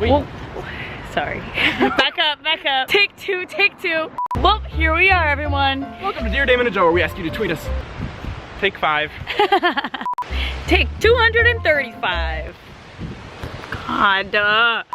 Well, sorry. Back up. Take two. Well, here we are, everyone. Welcome to Dear Damon and Jo, where we ask you to tweet us. Take 5. Take 235. God.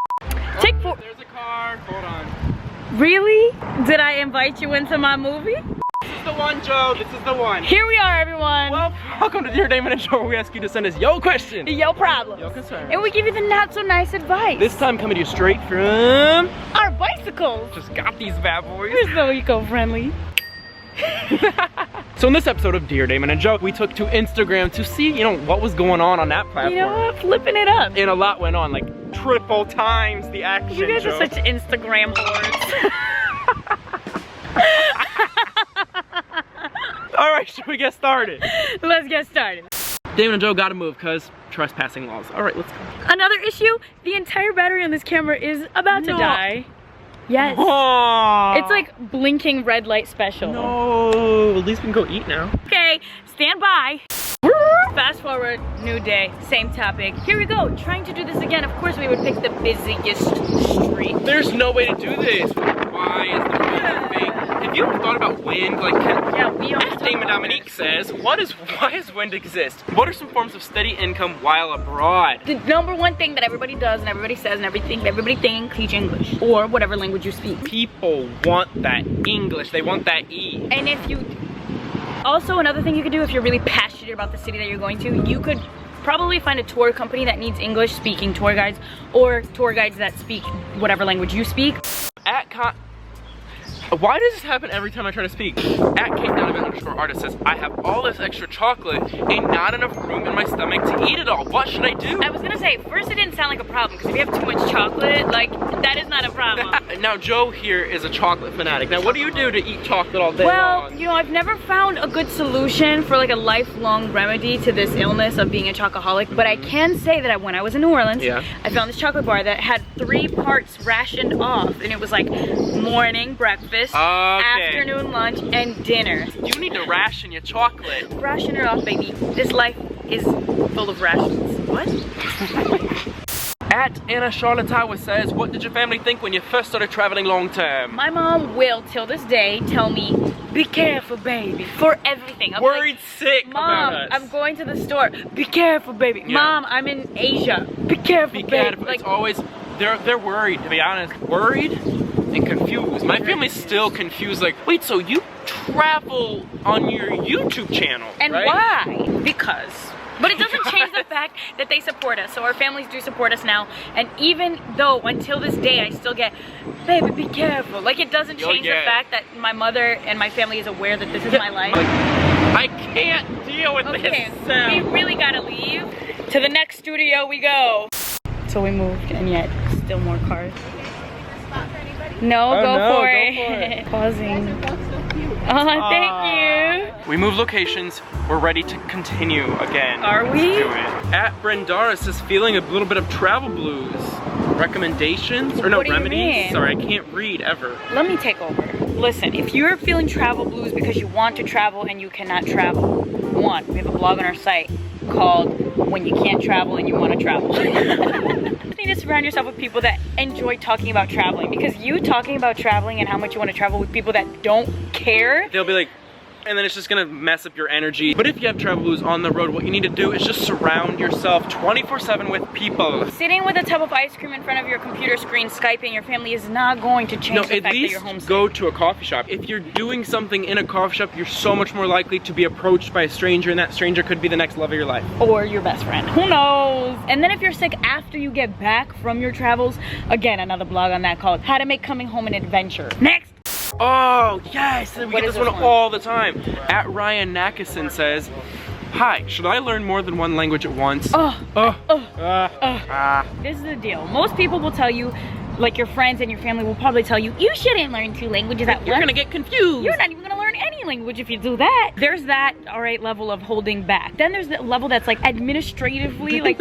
Take 4. There's a car. Hold on. Really? Did I invite you into my movie? This is the one, Joe. This is the one. Here we are, everyone. Well, welcome to Dear Damon and Jo, where we ask you to send us your question. Your problem. Your concern. And we give you the not so nice advice. This time coming to you straight from our bicycles. Just got these bad boys. We're so eco-friendly. So in this episode of Dear Damon and Jo, we took to Instagram to see, what was going on that platform. You know what? Flipping it up. And a lot went on, like triple times the action. You guys Joe. are such Instagram whores. All right, should we get started? Let's get started. Damon and Jo gotta move because trespassing laws. All right, let's go. Another issue, the entire battery on this camera is about to die. Yes. Oh. It's like blinking red light special. No, at least we can go eat now. Okay, stand by. Fast forward, new day, same topic. Here we go, trying to do this again. Of course we would pick the busiest street. There's no way to do this. Why is the wind a thing? Have you ever thought about wind? Like, yeah, we always as Damon Dominique says, why does wind exist? What are some forms of steady income while abroad? The number one thing that everybody does and everybody says and everybody thinks, teach English or whatever language you speak. People want that English. They want that E. And if you, also another thing you could do if you're really passionate about the city that you're going to, you could probably find a tour company that needs English speaking tour guides or tour guides that speak whatever language you speak. Why does this happen every time I try to speak? At Kate_artist says, I have all this extra chocolate and not enough room in my stomach to eat it all. What should I do? I was gonna say, first it didn't sound like a problem because if you have too much chocolate, like, that is not a problem. Now Joe here is a chocolate fanatic. Now what do you do to eat chocolate all day well, long? I've never found a good solution for like a lifelong remedy to this illness of being a chocoholic, but I can say that when I was in New Orleans, I found this chocolate bar that had 3 parts rationed off, and it was like morning, breakfast, afternoon lunch, and dinner. You need to ration your chocolate. Ration it off, baby. This life is full of rations. What? At Anna Charlotte Tower says, what did your family think when you first started traveling long term? My mom will, till this day, tell me, be careful, baby, for everything. I'm worried like, sick Mom, about us. I'm going to the store. Be careful, baby. Yeah. Mom, I'm in Asia. Be careful, Be baby. careful. Like, it's always, they're worried, to be honest. Worried and confused. My family's still confused, like, wait, so you travel on your YouTube channel, and right? why? Because. But it doesn't change the fact that they support us. So our families do support us now. And even though until this day I still get, baby, be careful. Like, it doesn't change the fact that my mother and my family is aware that this is my life. Like, I can't deal with this. We really gotta leave. To the next studio we go. So we moved, and yet still more cars. No, go for it. Pausing. Oh, thank you. We moved locations. We're ready to continue again. Are we? Let's do it. At Brendaris is feeling a little bit of travel blues. Recommendations? Or no, what do you remedies? mean? Sorry, I can't read ever. Let me take over. Listen, if you're feeling travel blues because you want to travel and you cannot travel, one, we have a blog on our site called When You Can't Travel and You Want to Travel. You need to surround yourself with people that enjoy talking about traveling, because you talking about traveling and how much you want to travel with people that don't care, They'll be like, and then it's just gonna mess up your energy. But if you have travel blues on the road, what you need to do is just surround yourself 24/7 with people. Sitting with a tub of ice cream in front of your computer screen, Skyping your family is not going to change the fact that you're homesick. Go to a coffee shop. If you're doing something in a coffee shop, you're so much more likely to be approached by a stranger, and that stranger could be the next love of your life. Or your best friend. Who knows? And then if you're sick after you get back from your travels, again, another blog on that called How to Make Coming Home an Adventure. Next! Oh, yes! We What get is this one this one? all the time. At Ryan Nakison says, hi, should I learn more than one language at once? This is the deal. Most people will tell you, like your friends and your family will probably tell you, you shouldn't learn 2 languages at once. You're gonna get confused. You're not even gonna learn any language if you do that. There's that, all right, level of holding back. Then there's the level that's like administratively, like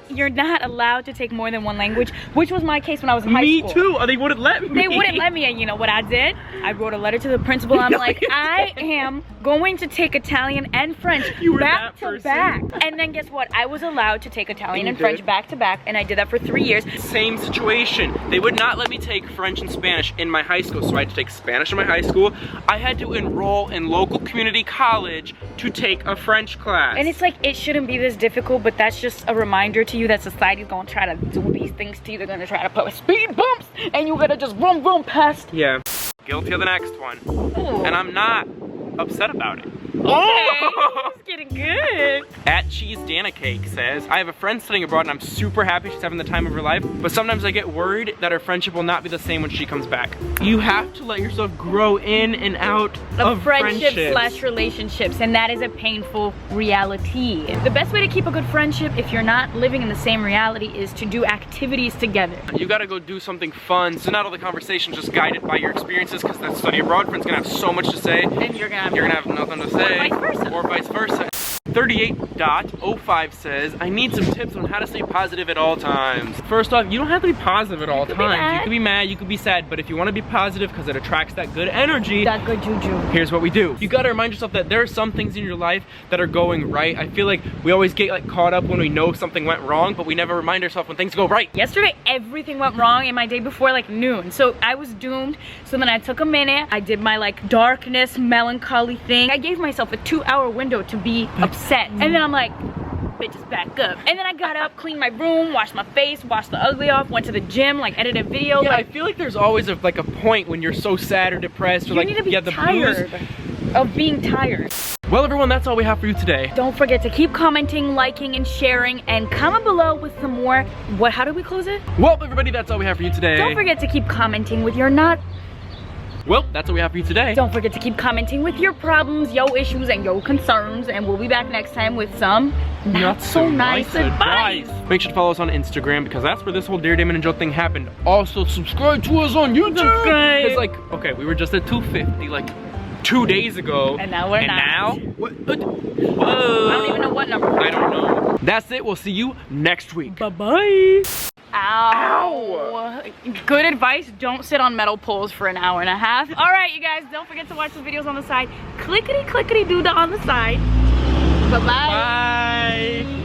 you're not allowed to take more than 1 language, which was my case when I was in high school. Me too. They wouldn't let me. They wouldn't let me, and you know what I did? I wrote a letter to the principal. I'm like, I am going to take Italian and French back to back. And then guess what? I was allowed to take Italian and French back to back, and I did that for 3 years. Same situation. They would not let me take French and Spanish in my high school, so I had to take Spanish in my high school. I had to enroll in local community college to take a French class. And it's like, it shouldn't be this difficult, but that's just a reminder to you that society's gonna try to do these things to you. They're gonna try to put speed bumps, and you gotta just run past. Yeah. Guilty of the next one. Ooh. And I'm not upset about it. Okay, it's getting good. At Cheese Dana Cake says, I have a friend studying abroad and I'm super happy she's having the time of her life, but sometimes I get worried that her friendship will not be the same when she comes back. You have to let yourself grow in and out of friendships / relationships, and that is a painful reality. The best way to keep a good friendship, if you're not living in the same reality, is to do activities together. You gotta go do something fun, so not all the conversations just guided by your experiences, because that study abroad friend's gonna have so much to say, and you're gonna have nothing to say. Or vice versa. 38.05 says, I need some tips on how to stay positive at all times. First off, you don't have to be positive at all times. You could be mad, you could be sad, but if you want to be positive because it attracts that good energy, that good juju, here's what we do. You gotta remind yourself that there are some things in your life that are going right. I feel like we always get like caught up when we know something went wrong, but we never remind ourselves when things go right. Yesterday, everything went wrong, and my day before like noon. So I was doomed. So then I took a minute. I did my like darkness, melancholy thing. I gave myself a 2-hour window to be upset. And then I'm like, bitches, back up. And then I got up, cleaned my room, washed my face, washed the ugly off, went to the gym, like edited video. Yeah, like, I feel like there's always like a point when you're so sad or depressed or like, you need to be the tired of being tired. Well, everyone, that's all we have for you today. Don't forget to keep commenting, liking, and sharing, and comment below with some more. How do we close it? Well, everybody, that's all we have for you today. Don't forget to keep commenting with your not. Well, that's what we have for you today. Don't forget to keep commenting with your problems, your issues, and your concerns, and we'll be back next time with some not so nice advice. Make sure to follow us on Instagram, because that's where this whole Dear Damon and Jo thing happened. Also, subscribe to us on YouTube. Because like, okay, we were just at 250 like 2 days ago. And now we're not. Now? What? Whoa. I don't even know what number. I don't know. That's it. We'll see you next week. Bye-bye. Ow. Ow. Good advice, don't sit on metal poles for an hour and a half. All right, you guys, don't forget to watch the videos on the side. Clickety, clickety, do the on the side. Bye-bye. Bye.